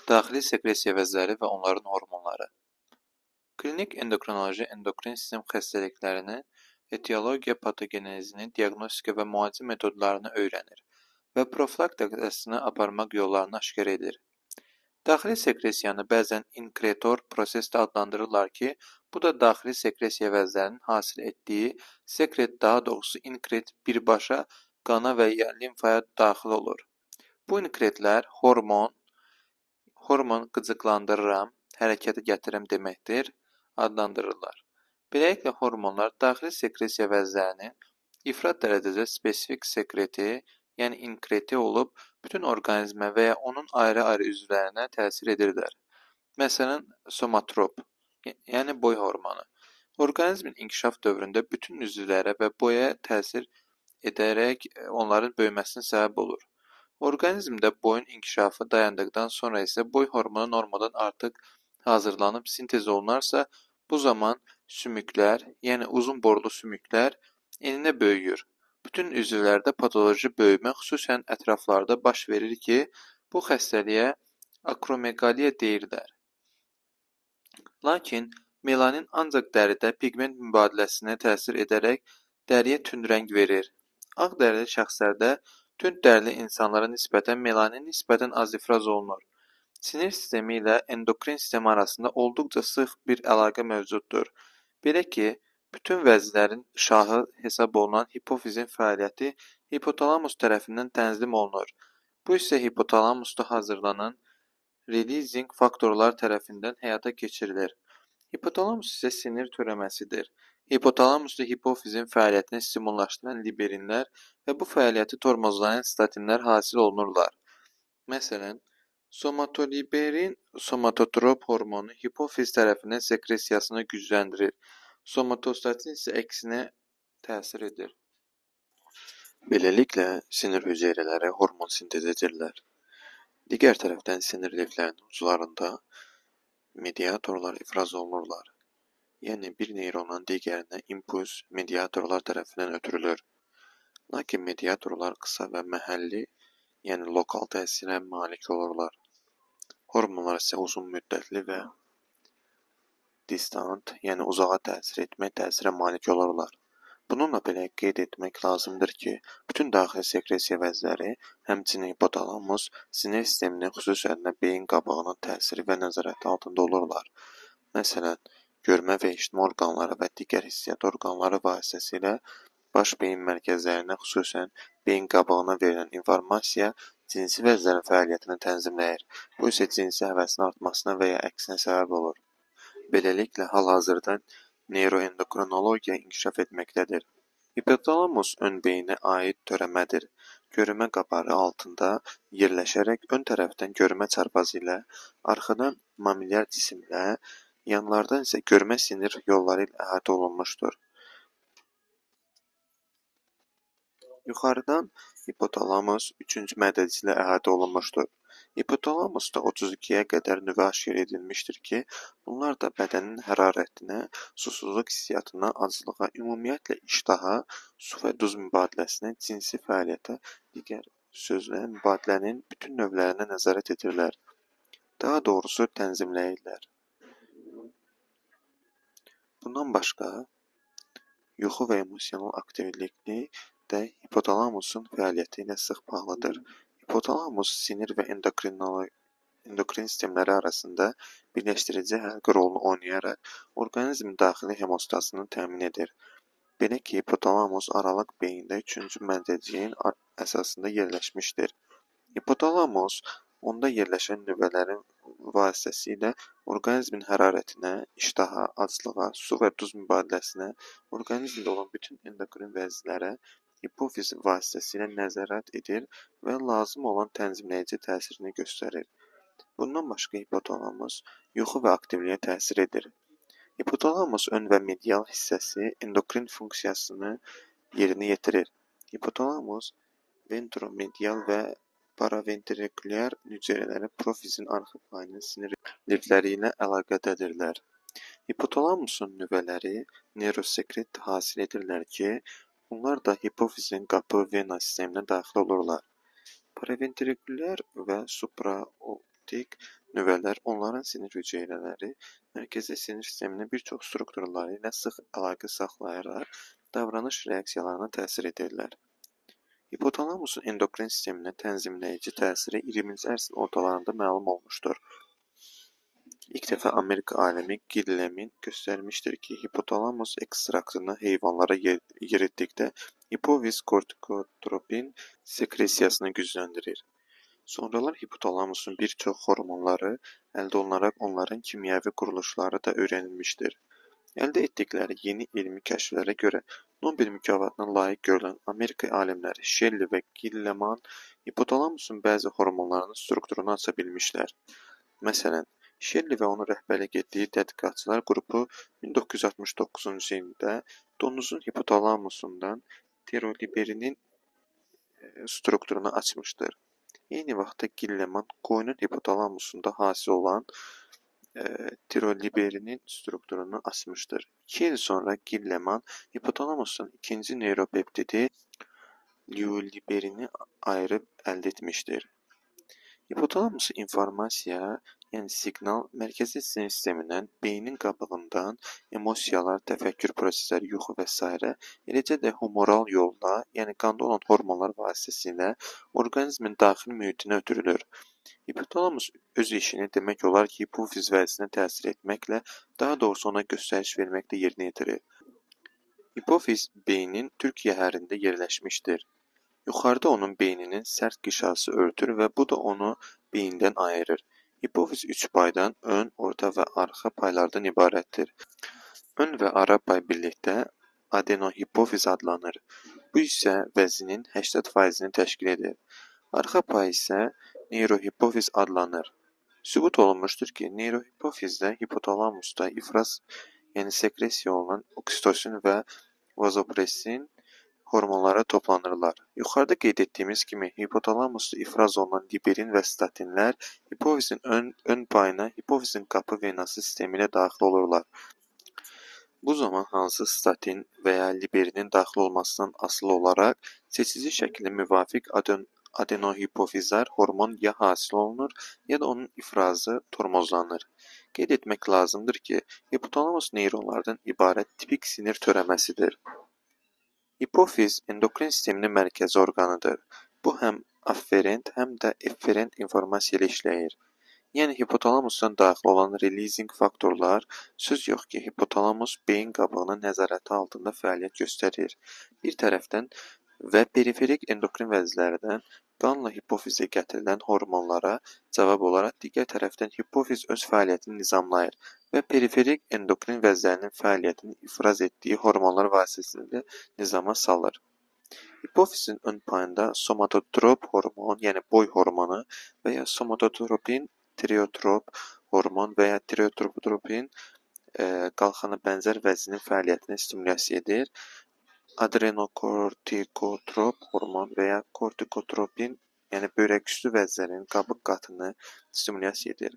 Daxili sekresiya vəzləri və onların hormonları. Klinik endokrinoloji endokrin sistem xəstəliklərini, etiologiya, patogenezini, diaqnostika və müalicə metodlarını öyrənir və profilaktikasını aparmaq yollarını aşkar edir. Daxili sekresiyanı bəzən inkretor proses də adlandırırlar ki, bu da daxili sekresiya vəzlərinin hasil etdiyi sekret, daha doğrusu inkret birbaşa qana və ya limfaya daxil olur. Bu inkretlər hormon qıcıqlandırıram, hərəkətə gətirirəm deməkdir, adlandırırlar. Beləliklə, hormonlar daxili sekresiya vəzlərinin ifrat dərəcədə spesifik sekreti, yəni inkreti olub, bütün orqanizmə və ya onun ayrı-ayrı üzvlərinə təsir edirlər. Məsələn, somatrop, yəni boy hormonu. Orqanizmin inkişaf dövründə bütün üzvlərə və boya təsir edərək onların böyüməsine səbəb olur. Orqanizmdə boyun inkişafı dayandıqdan sonra isə boy hormonu normadan artıq hazırlanıb sintez olunarsa, bu zaman sümüklər, yəni uzun borlu sümüklər eninə böyüyür. Bütün üzvlərdə patoloji böyümə xüsusən ətraflarda baş verir ki, bu xəstəliyə akromegaliya deyirlər. Lakin melanin ancaq dəridə pigment mübadiləsinə təsir edərək dəriyə tünd rəng verir. Ağ dərili şəxslərdə tünd dərili insanlara nisbətən melanin nisbətən az ifraz olunur. Sinir sistemi ilə endokrin sistemi arasında olduqca sıx bir əlaqə mövcuddur. Belə ki, bütün vəzlərin şahı hesab olunan hipofizin fəaliyyəti hipotalamus tərəfindən tənzim olunur. Bu isə hipotalamusda hazırlanan releasing faktorlar tərəfindən həyata keçirilir. Hipotalamus isə sinir törəməsidir. Hipotalamusda hipofizin fəaliyyətini stimullaşdıran liberinlər və bu fəaliyyəti tormozlayan statinlər hasil olunurlar. Məsələn, somatoliberin somatotrop hormonu hipofiz tərəfindən sekresiyasını gücləndirir. Somatostatin isə əksinə təsir edir. Beləliklə, sinir hüceyrələri hormon sintez edirlər. Digər tərəfdən sinir liflərinin uclarında mediatorlar ifraz olunurlar. Yəni, bir neyrondan digərinə impuls mediatorlar tərəfindən ötürülür. Lakin mediatorlar qısa və məhəlli, yəni lokal təsirə malik olurlar. Hormonlar isə uzun müddətli və distant, yəni uzağa təsir etmək təsirə malik olurlar. Bununla belə qeyd etmək lazımdır ki, bütün daxili sekresiya vəzləri, həmçinin hipotalamus, sinir sisteminin xüsusilə beyin qabığının təsiri və nəzarəti altında olurlar. Məsələn, görmə və eşitmə orqanları və digər hissiyyat orqanları vasitəsilə baş beyin mərkəzlərinə, xüsusən beyin qabığına verilən informasiya cinsi vəzlərin fəaliyyətini tənzimləyir. Bu isə cinsi həvəsin artmasına və ya əksinə səbəb olur. Beləliklə, hal-hazırda neuroendokrinologiya inkişaf etməkdədir. Hipotalamus ön beyinə aid törəmədir. Görmə qabarı altında yerləşərək ön tərəfdən görmə çarpazı ilə, arxadan mamilyar cisimlə, yanlardan isə görmə sinir yolları ilə əhatə olunmuşdur. Yuxarıdan hipotalamus 3-cü mədəci ilə əhatə olunmuşdur. Hipotalamusda 32-yə qədər nüvə aşkar edilmişdir ki, bunlar da bədənin hərarətinə, susuzluq hissiyatına, acılığa, ümumiyyətlə iştaha, su və duz mübadiləsinə, cinsi fəaliyyətə, digər sözlə mübadilənin bütün növlərinə nəzarət edirlər. Daha doğrusu tənzimləyirlər. Bundan başqa, yuxu və emosional aktivlikli də hipotalamusun fəaliyyəti ilə sıx bağlıdır. Hipotalamus sinir və endokrin sistemləri arasında birləşdirici həlqə rolunu oynayaraq orqanizmin daxili hemostasını təmin edir. Belə ki, hipotalamus aralıq beyində 3-cü mədəciyin əsasında yerləşmişdir. Hipotalamus onda yerləşən nüvələrin vasitəsilə orqanizmin hərarətinə, iştaha, aclığa, su və duz mübadiləsinə, orqanizmdə olan bütün endokrin vəzlərə hipofiz vasitəsilə nəzarət edir və lazım olan tənzimləyici təsirini göstərir. Bundan başqa hipotalamus yuxu və aktivliyə təsir edir. Hipotalamus ön və medial hissəsi endokrin funksiyasını yerinə yetirir. Hipotalamus ventromedial və paraventrikulyar hüceyrələri profizin arxa payının sinir lifləri ilə əlaqədədirlər. Hipotalamusun nüvələri neurosekret hasil edirlər ki, bunlar da hipofizin qapı vena sisteminə daxil olurlar. Paraventrikulyar və supraoptik nüvələr, onların sinir hüceyrələri mərkəzi sinir sisteminin bir çox strukturları ilə sıx əlaqə saxlayaraq davranış reaksiyalarına təsir edirlər. Hipotalamusun endokrin sisteminə tənzimləyici təsiri 20-ci əsrin ortalarında məlum olmuşdur. İlk dəfə Amerika alimi Gillemin göstərmişdir ki, hipotalamus ekstraktını heyvanlara yeritdikdə hipofiz kortikotropin sekresiyasını gücləndirir. Sonralar hipotalamusun bir çox hormonları əldə olunaraq onların kimyəvi quruluşları da öyrənilmişdir. Əldə etdikləri yeni elmi kəşflərə görə Nobel mükafatına layiq görülən Amerika alimləri Shelley və Gilleman hipotalamusun bəzi hormonlarının strukturunu aça bilmişlər. Məsələn, Shelley və onun rəhbərlik etdiyi tədqiqatçılar qrupu 1969-cu ildə donuzun hipotalamusundan tiroliberinin strukturunu açmışdır. Eyni vaxtda Gilleman qoyunun hipotalamusunda hasil olan tiroliberinin strukturunu açmışdır. 2 il sonra Gilleman hipotalamusun ikinci neyropeptidi liuliberini ayırıb əldə etmişdir. Hipotalamus informasiya, yəni siqnal mərkəzi sinir sistemindən, beynin qabığından emosiyalar, təfəkkür prosesləri, yuxu və s. eləcə də humoral yolla, yəni qanda olan hormonlar vasitəsilə orqanizmin daxili mühitinə ötürülür. Hipotalamus öz işini demək olar ki, hipofiz vəzisinə təsir etməklə, daha doğrusu ona göstəriş verməklə yerinə yetirir. Hipofiz beynin türk yəhərində yerləşmişdir. Yuxarıda onun beyninin sərt qişası örtür və bu da onu beyindən ayırır. Hipofiz 3 paydan, ön, orta və arxa paylardan ibarətdir. Ön və ara pay birlikdə adenohipofiz adlanır. Bu isə vəzinin 80%-ni təşkil edir. Arxa pay isə neyrohipofiz adlanır. Sübut olunmuşdur ki, neyrohipofizdə hipotalamusda ifraz, yəni sekresiya olunan oksitosin və vazopresin hormonları toplanırlar. Yuxarıda qeyd etdiyimiz kimi, hipotalamusda ifraz olunan liberin və statinlər hipofizin ön payına hipofizin qapı venası sistemi ilə daxil olurlar. Bu zaman hansı statin və ya liberinin daxil olmasından asılı olaraq seçici şəkildə müvafiq adenohipofizar hormon ya hasil olunur, ya da onun ifrazı tormozlanır. Qeyd etmək lazımdır ki, hipotalamus neyronlardan ibarət tipik sinir törəməsidir. Hipofiz endokrin sisteminin mərkəzi orqanıdır. Bu həm afferent, həm də efferent informasiya ilə işləyir. Yəni hipotalamusdan daxil olan releasing faktorlar, söz yox ki, hipotalamus beyin qabığının nəzarəti altında fəaliyyət göstərir. Bir tərəfdən və periferik endokrin vəzlərdən qanla hipofizə gətirilən hormonlara cavab olaraq digər tərəfdən hipofiz öz fəaliyyətini nizamlayır və periferik endokrin vəzlərinin fəaliyyətini ifraz etdiyi hormonlar vasitəsilə nizama salır. Hipofizin ön payında somatotrop hormon, yəni boy hormonu və ya somatotropin tireotrop hormon və ya tireotropin qalxana bənzər vəzinin fəaliyyətini stimulyasiya edir. Adrenokortikotrop hormon və ya kortikotropin, yəni böyrəküstü vəzlərin qabıq qatını stimulyasiya edir.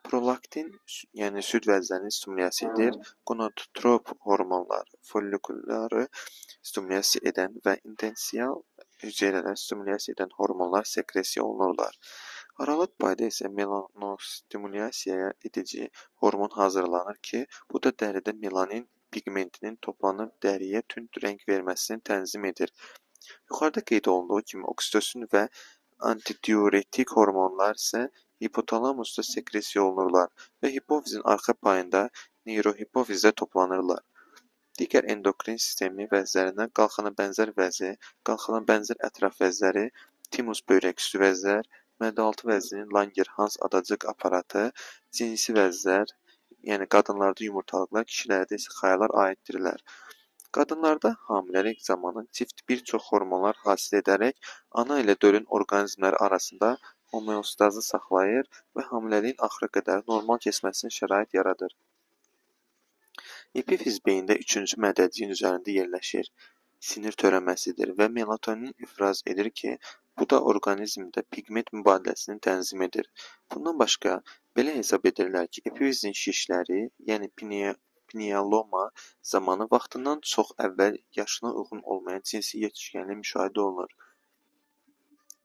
Prolaktin, yəni süd vəzlərini stimulyasiya edir. Gonadotrop hormonlar follikulları stimulyasiya edən və intensial hüceyrələri stimulyasiya edən hormonlar sekresiya olunurlar. Aralıq payda isə melanostimulyasiya edici hormon hazırlanır ki, bu da dəridə melanin pigmentinin toplanıb dəriyə tünd rəng verməsini tənzim edir. Yuxarıda qeyd olunduğu kimi oksitosin və antidiuretik hormonlar isə hipotalamusda sekresiya olunurlar və hipofizin arxa payında neyrohipofizdə toplanırlar. Digər endokrin sistemi vəzlərindən qalxana bənzər vəzi, qalxana bənzər ətraf vəzləri, timus böyrəküstü vəzlər, mədə-altı vəzinin Langerhans adacıq aparatı, cinsi vəzlər, yəni qadınlarda yumurtalıqlar, kişilərdə isə xayalar aiddirlər. Qadınlarda hamiləlik zamanı çift bir çox hormonlar hasil edərək ana ilə dölün orqanizmləri arasında homeostazı saxlayır və hamiləliyin axıra qədər normal keçməsinə şərait yaradır. Epifiz beyində 3-cü mədəciyin üzərində yerləşir. Sinir törəməsidir və melatonin ifraz edir ki, bu da orqanizmdə pigment mübadiləsini tənzim edir. Bundan başqa, belə hesab edirlər ki, epifizin şişləri, yəni pinealoma zamanı vaxtından çox əvvəl yaşına uyğun olmayan cinsi yetişkənlik müşahidə olunur.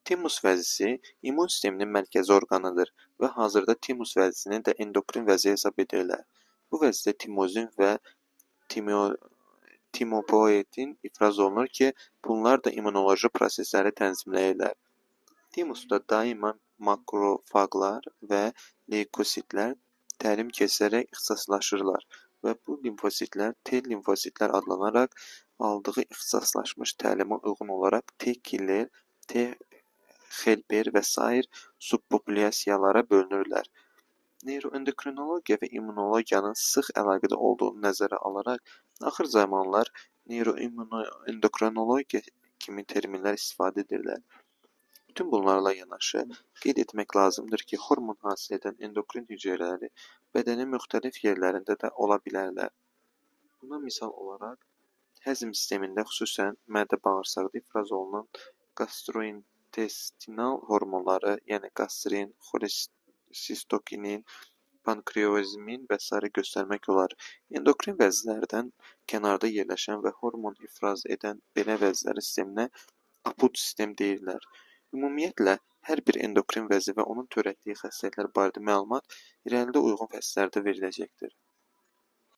Timus vəzisi immun sisteminin mərkəzi orqanıdır və hazırda timus vəzisini də endokrin vəzi hesab edirlər. Bu vəzidə timozin və timopoetin ifraz olunur ki, bunlar da immunoloji prosesləri tənzimləyirlər. Timusda daima makrofaqlar və leykositlər təlim keçirərək ixtisaslaşırlar və bu limfositlər T limfositlər adlanaraq aldığı ixtisaslaşmış təlimə uyğun olaraq T killer, T helper və sair subpopulyasiyalara bölünürlər. Neyroendokrinologiya və immunologiyanın sıx əlaqədə olduğunu nəzərə alaraq, axır zamanlar neyroendokrinologiya kimi terminlər istifadə edirlər. Bütün bunlarla yanaşı, qeyd etmək lazımdır ki, hormon hasil edən endokrin hüceyrələri bədənin müxtəlif yerlərində də ola bilərlər. Buna misal olaraq, həzm sistemində xüsusən mədə-bağırsaqda ifraz olunan gastrointestinal hormonları, yəni qastrin, xolesistokinin, pankreozmin və s. göstərmək olar. Endokrin vəzilərdən kənarda yerləşən və hormon ifraz edən belə vəzilər sisteminə apud sistem deyirlər. Ümumiyyətlə, hər bir endokrin vəzi və onun törətdiyi xəstəliklər barədə məlumat irəlidə uyğun fəsillərdə veriləcəkdir.